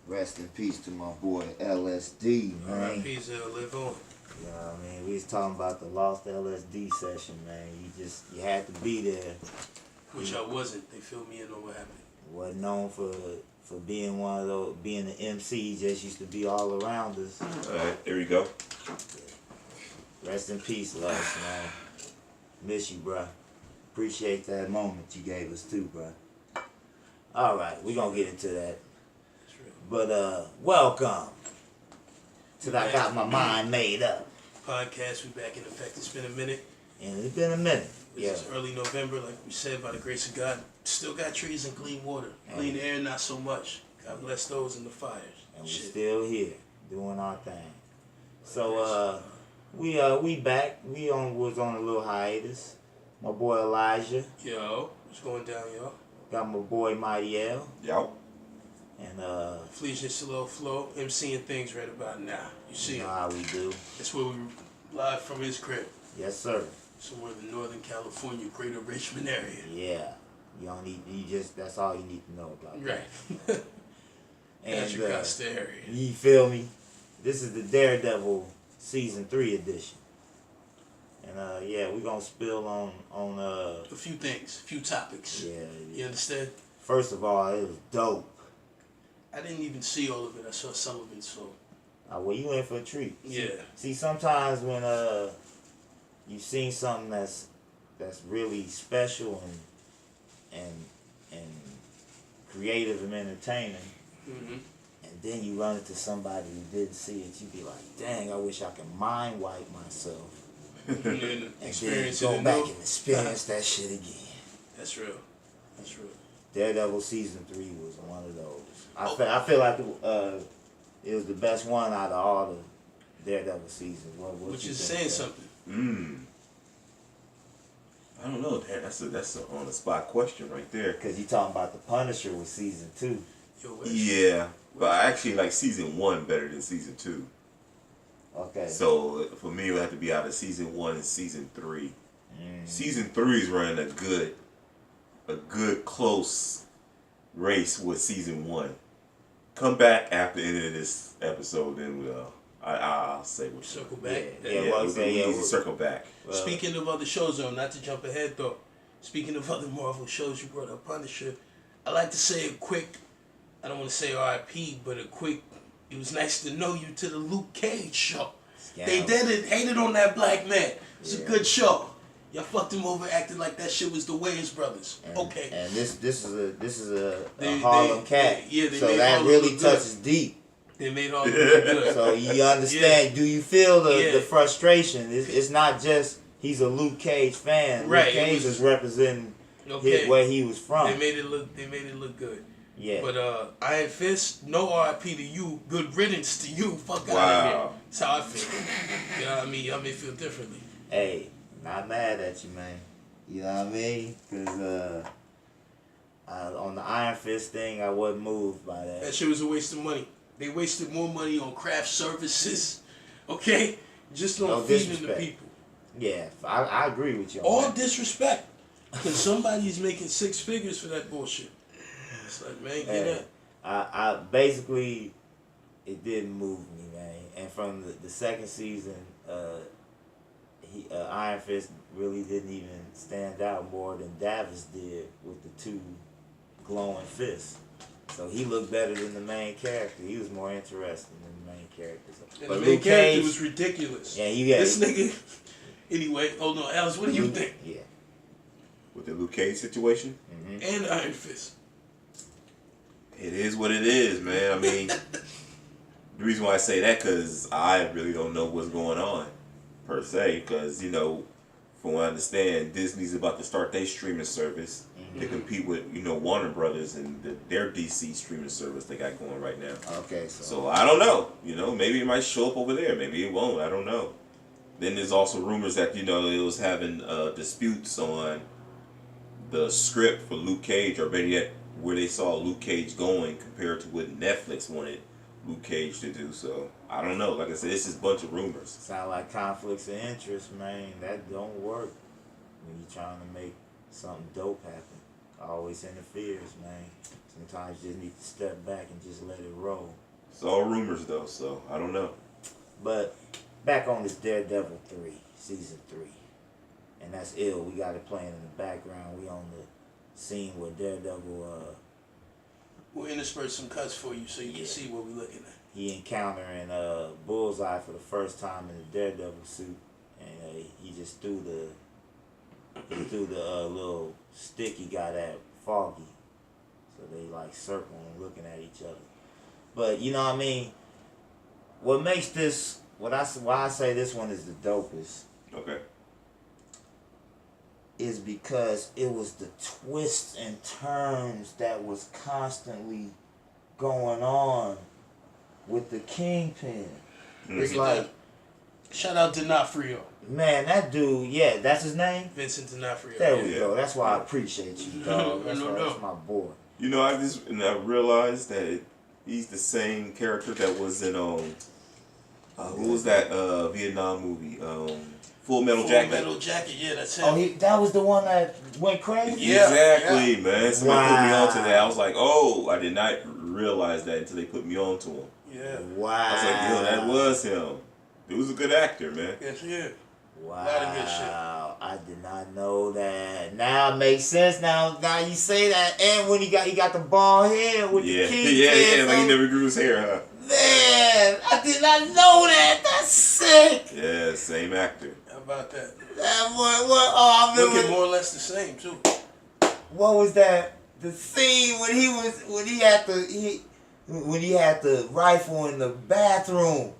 Rest in peace to my boy LSD, man. Peace live on. You know what I mean? We was talking about the lost LSD session, man. You had to be there. Which I wasn't. They filled me in on what happened. Wasn't known for being one of those, being an MC. Just used to be all around us. Alright, there we go. Rest in peace, Les, man. Miss you, bruh. Appreciate that moment you gave us too, bruh. All right, we gonna get into that. That's real. But welcome to I Got My Mind Made Up. Podcast, we back in effect. It's been a minute. And it's been a minute. This is early November, like we said, by the grace of God. Still got trees and clean water. Clean air, not so much. God bless those in the fires. And we still here, doing our thing. So we back. We was on a little hiatus. My boy Elijah. Yo, what's going down, y'all? Got my boy Mighty L. Yo. And Flea's just a little flow. MCing things right about now. You see you know him. how we do. That's where we live from his crib. Yes, sir. Somewhere in the Northern California, greater Richmond area. Yeah. You don't need. That's all you need to know about that. Right. And That's your Costa area. you feel me? This is the Daredevil season 3 edition. And yeah, we're gonna spill on A few things, a few topics. yeah. You understand? First of all, it was dope. I didn't even see all of it. I saw some of it, so Well, you in for a treat. yeah. See, sometimes when you've seen something that's really special and creative and entertaining, Mm-hmm. and then you run into somebody who didn't see it, you be like, dang, I wish I could mind wipe myself And and experience then it go back anew. and experience that shit again. That's real. That's real. Daredevil season 3 was one of those. I feel like it was the best one out of all the Daredevil seasons. What Which you is think, saying Dad? something. I don't know. That's a on the spot question right there. Because you talking about the Punisher with season 2. Yo, Wes. Yeah, but I actually like season 1 better than season 2. Okay. So for me, it would have to be out of season 1 and season 3. Season 3 is running a good close race with season 1. Come back after the end of this episode, then I'll say what. Circle back. We'll circle back. Speaking of other shows, though, not to jump ahead, though. Speaking of other Marvel shows, you brought up Punisher. I like to say a quick, I don't want to say R.I.P., but a quick, it was nice to know you to the Luke Cage show. They did it, hated on that black man. It's a good show. Y'all fucked him over, acting like that shit was the Wayans brothers. Okay. And this is a Harlem cat. They so made that Harlem really look touches deep. They made all of it good. So you understand? Do you feel the frustration? It's not just he's a Luke Cage fan. Right, Luke Cage is representing where he was from. They made it look good. Yeah. But Iron Fist, no RIP to you. Good riddance to you. Fuck out of here. That's how I feel. You know what I mean? Y'all may feel differently. Hey, not mad at you, man. You know what I mean? Because on the Iron Fist thing, I wasn't moved by that. That shit was a waste of money. They wasted more money on craft services, okay? Just on feeding the people. Yeah, I agree with you on All that. Disrespect. Because somebody's making 6 figures for that bullshit. It's like, man, get that. I basically, it didn't move me, man. And from the second season, Iron Fist really didn't even stand out more than Davis did with the 2 glowing fists. So he looked better than the main character. He was more interesting than the main character. And the main character was ridiculous. Yeah, you got this nigga. Anyway, hold on, Alice, what do you think? Yeah. With the Luke Cage situation? And Iron Fist. It is what it is, man. I mean, the reason why I say that, because I really don't know what's going on, per se. Because, you know, from what I understand, Disney's about to start their streaming service to compete with, you know, Warner Brothers and their DC streaming service they got going right now. Okay, so I don't know. You know, maybe it might show up over there. Maybe it won't. I don't know. Then there's also rumors that, you know, it was having disputes on the script for Luke Cage, or better yet, where they saw Luke Cage going compared to what Netflix wanted Luke Cage to do. So I don't know. Like I said, it's just a bunch of rumors. Sound like conflicts of interest, man. That don't work when you're trying to make something dope happen. Always interferes, man. Some sometimes you just need to step back and just let it roll. It's all rumors though, so I don't know. But back on this Daredevil 3, season 3. And that's ill. We got it playing in the background. We on the scene where Daredevil, We'll intersperse some cuts for you so you can see what we're looking at. he encountering Bullseye for the first time in the Daredevil suit. And he just threw the little stick he got at Foggy. So they like circling and looking at each other. But you know what I mean? What makes this, why I say this one is the dopest, Okay. is because it was the twists and turns that was constantly going on with the Kingpin. It's like, shout out D'Onofrio. man, that dude, yeah, that's his name? Vincent D'Onofrio. There we Yeah. go. That's why I appreciate you, dog. That's, that's my boy. You know, I realized that he's the same character that was in who was that Vietnam movie? Full Metal Jacket. Full Metal Jacket, yeah, that's him. Oh, that was the one that went crazy? Yeah, exactly, yeah. man. Somebody put me onto that. I was like, oh, I did not realize that until they put me onto him. Yeah. Wow. I was like, yo, that was him. He was a good actor, man. Yes, yeah. Wow. A lot of good shit. I did not know that. Now it makes sense. Now you say that. And when he got the bald head with Yeah, the key. yeah, like he never grew his hair, huh? Man, I did not know that. That's sick. Yeah, same actor. How about that? That what? Oh, I Looking remember. more or less the same, too. What was that? The scene when he had the rifle in the bathroom,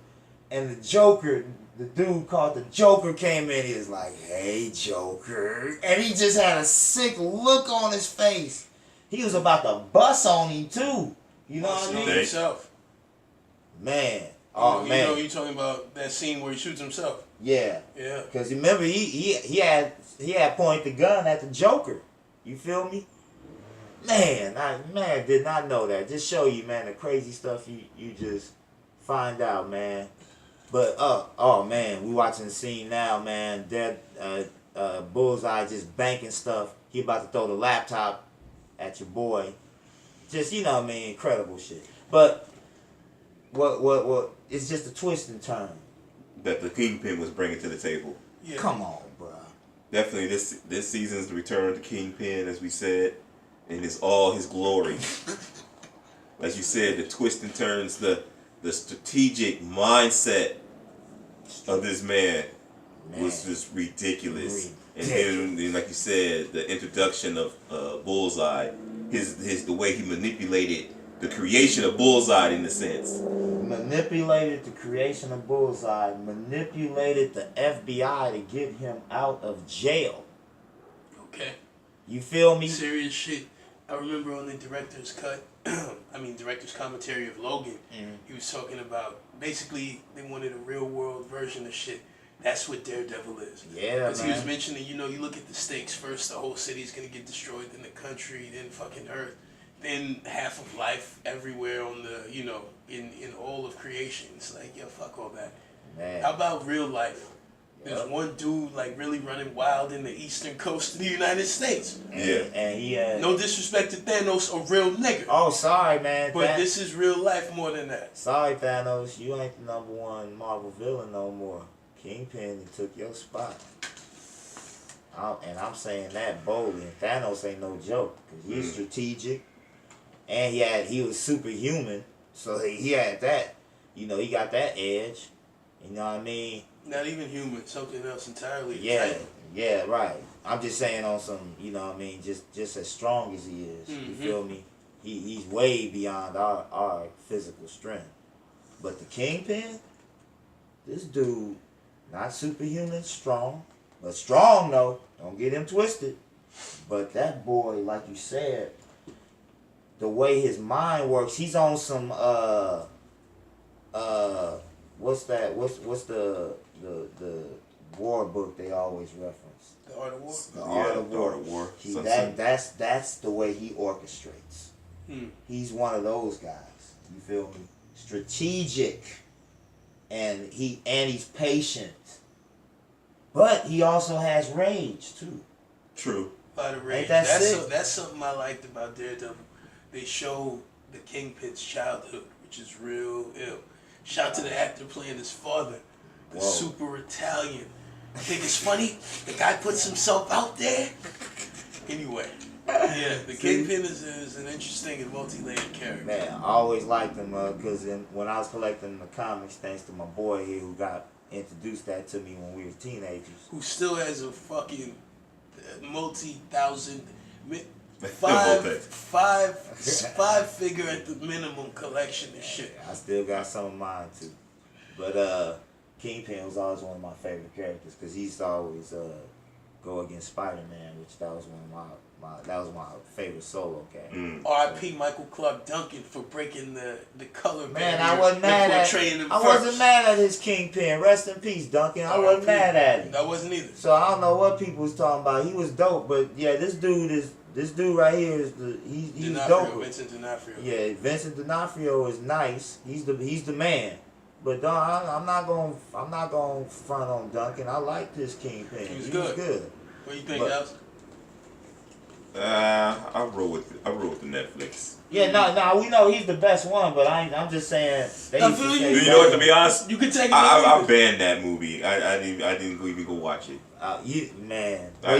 and the Joker, the dude called the Joker came in. He was like, "Hey, Joker," and he just had a sick look on his face. He was about to bust on him too. You know what I mean? Himself. Man, oh man, You know, you talking about that scene where he shoots himself. yeah. Yeah. Cause remember he had pointed the gun at the Joker. You feel me? Man, I did not know that. Just show you, man, the crazy stuff you just find out, man. But oh man, we watching the scene now, man. Bullseye just banking stuff. He about to throw the laptop at your boy. Just, you know what I mean, incredible shit. But what? It's just a twist and turn. That the Kingpin was bringing to the table. Yeah. Come on, bro. Definitely this season's return of the Kingpin, as we said, and it's all his glory. As you said, the twist and turns, the strategic mindset of this man was just ridiculous. And then, like you said, the introduction of Bullseye, the way he manipulated the creation of Bullseye in a sense. Manipulated the creation of Bullseye, manipulated the FBI to get him out of jail. Okay. You feel me? Serious shit. I remember on the director's cut, director's commentary of Logan, he was talking about, basically, they wanted a real world version of shit. That's what Daredevil is. Yeah, Because he was man. mentioning, you look at the stakes. First, the whole city's going to get destroyed, then the country, then fucking Earth. Then half of life everywhere on the, in all of creation. It's like, yo, fuck all that. Man. How about real life? Yep. There's one dude like really running wild in the eastern coast of the United States. Yeah. And he had... No disrespect to Thanos, a real nigga. Oh, sorry, man. But this is real life more than that. Sorry, Thanos. You ain't the #1 Marvel villain no more. Kingpin took your spot. And I'm saying that boldly. And Thanos ain't no joke. Because he's strategic. And he was superhuman. So he had that. He got that edge. You know what I mean? Not even human, something else entirely. Yeah, yeah, right. I'm just saying on some, you know what I mean, just as strong as he is. You feel me? He's way beyond our physical strength. But the Kingpin, this dude, not superhuman strong, but strong though. Don't get him twisted. But that boy, like you said, the way his mind works, he's on some what's that? What's the war book they always reference? The Art of War. The Art of War. Art of War. That's the way he orchestrates. He's one of those guys. You feel me? Strategic, and he's patient, but he also has rage too. True. By the rage. Ain't that sick? That's something I liked about Daredevil. they show the Kingpin's childhood, which is real ill. Shout out to the actor playing his father, the super Italian. I think it's funny, the guy puts himself out there. Anyway, yeah, the Kingpin is an interesting and multi-layered character. Man, I always liked him because when I was collecting the comics, thanks to my boy here who got introduced that to me when we were teenagers. Who still has a fucking multi-thousand, five figure at the minimum collection of shit. I still got some of mine too. But Kingpin was always one of my favorite characters because he used to always go against Spider-Man, which that was one of my favorite solo characters. R.I.P. Michael Clark Duncan for breaking the color barrier. Man, I wasn't mad at his Kingpin. Rest in peace, Duncan. I wasn't mad at him. I wasn't either. So I don't know what people was talking about. He was dope, but yeah, this dude right here is he's dope. Vincent D'Onofrio. Yeah, Vincent D'Onofrio is nice. He's the man. But I'm not going front on Duncan. I liked this Kingpin. He was good. What do you think, Alex? I roll with the Netflix. Yeah, no, we know he's the best one, but I'm just saying. You know what? To be honest, you can take it. I banned that movie. I didn't even go watch it. Man, I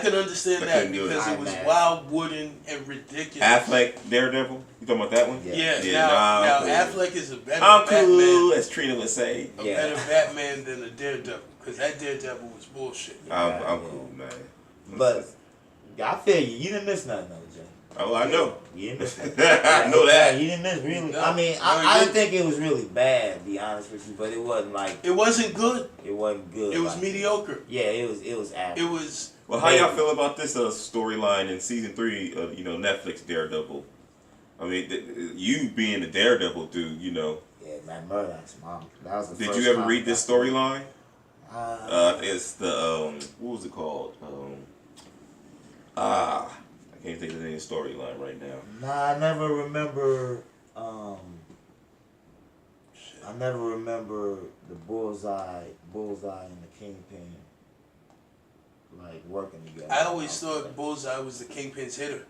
can understand that because it was wild, wooden, and ridiculous. Affleck, Daredevil. You talking about that one? Yeah. Now Affleck is a better I'm Batman. cool, as Trina would say. A better Batman than a Daredevil because that Daredevil was bullshit. I'm cool, man. But I feel you. You didn't miss nothing, though, Jay. Oh, I know. You didn't miss nothing. I know that. You didn't miss really. No, I mean, I didn't think it was really bad, to be honest with you, but it wasn't like. It wasn't good. It wasn't good. It was mediocre. Yeah, it was average. It was. Well, how y'all feel about this storyline in season 3 of Netflix Daredevil? I mean, you being the Daredevil dude, Yeah, Matt Murdock's mom. That was the Did first you ever time read this storyline? It's the what was it called? I can't think of the name of the storyline right now. Nah, I never remember. I never remember the Bullseye and the Kingpin like working together. I always thought Bullseye was the Kingpin's hitter.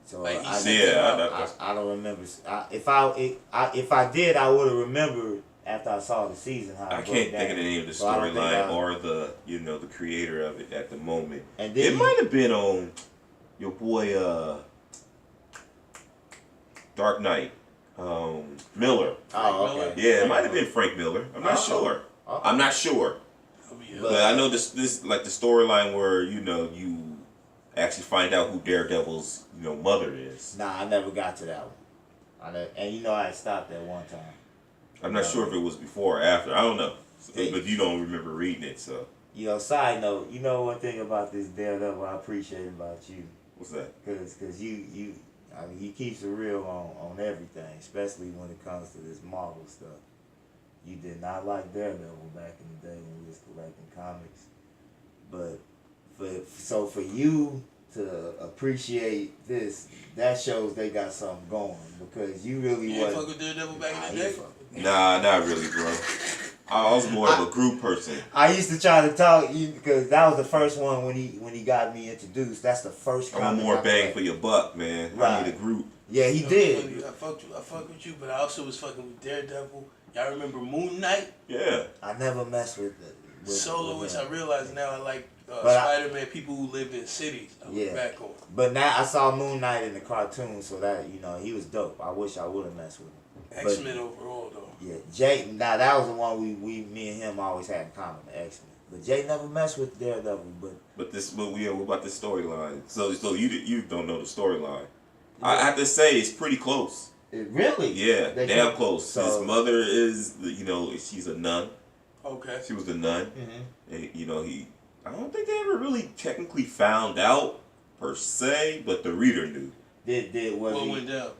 So like I don't remember. If I did, I would have remembered after I saw the season. How I can't think of the name of the storyline or the the creator of it at the moment. And then it might have been on your boy Dark Knight Miller. Oh, okay. Yeah, it might have been Frank Miller. I'm not sure. Okay. I'm not sure. But I know this like the storyline where you actually find out who Daredevil's mother is. Nah, I never got to that one. And I stopped at one time. I'm not sure if it was before or after. I don't know. But you don't remember reading it, so. Side note, one thing about this Daredevil I appreciate about you. What's that? Because he keeps it real on everything, especially when it comes to this Marvel stuff. You did not like Daredevil back in the day when we was collecting comics. But for you to appreciate this, that shows they got something going because you really wasn't. You fuck with Daredevil back in the day? Nah, not really, bro. I was more of a group person. I used to try to talk because that was the first one when he got me introduced. That's the first. I'm more bang for your buck, man. Right. I need a group. Yeah, he did. I fuck with you, but I also was fucking with Daredevil. Y'all remember Moon Knight? Yeah. I never messed with it. Soloists, I realize now I like Spider-Man, people who lived in cities. I look back on. But now I saw Moon Knight in the cartoon, so that, he was dope. I wish I would have messed with him. X-Men overall, though. Yeah, Jay, now that was the one me and him always had in common, the X-Men. But Jay never messed with Daredevil, what about this storyline? So you don't know the storyline. I have to say it's pretty close. Really? Yeah, damn close. So, his mother is, she's a nun. Okay. She was a nun. Mm-hmm. And, I don't think they ever really technically found out per se, but the reader knew. What went down?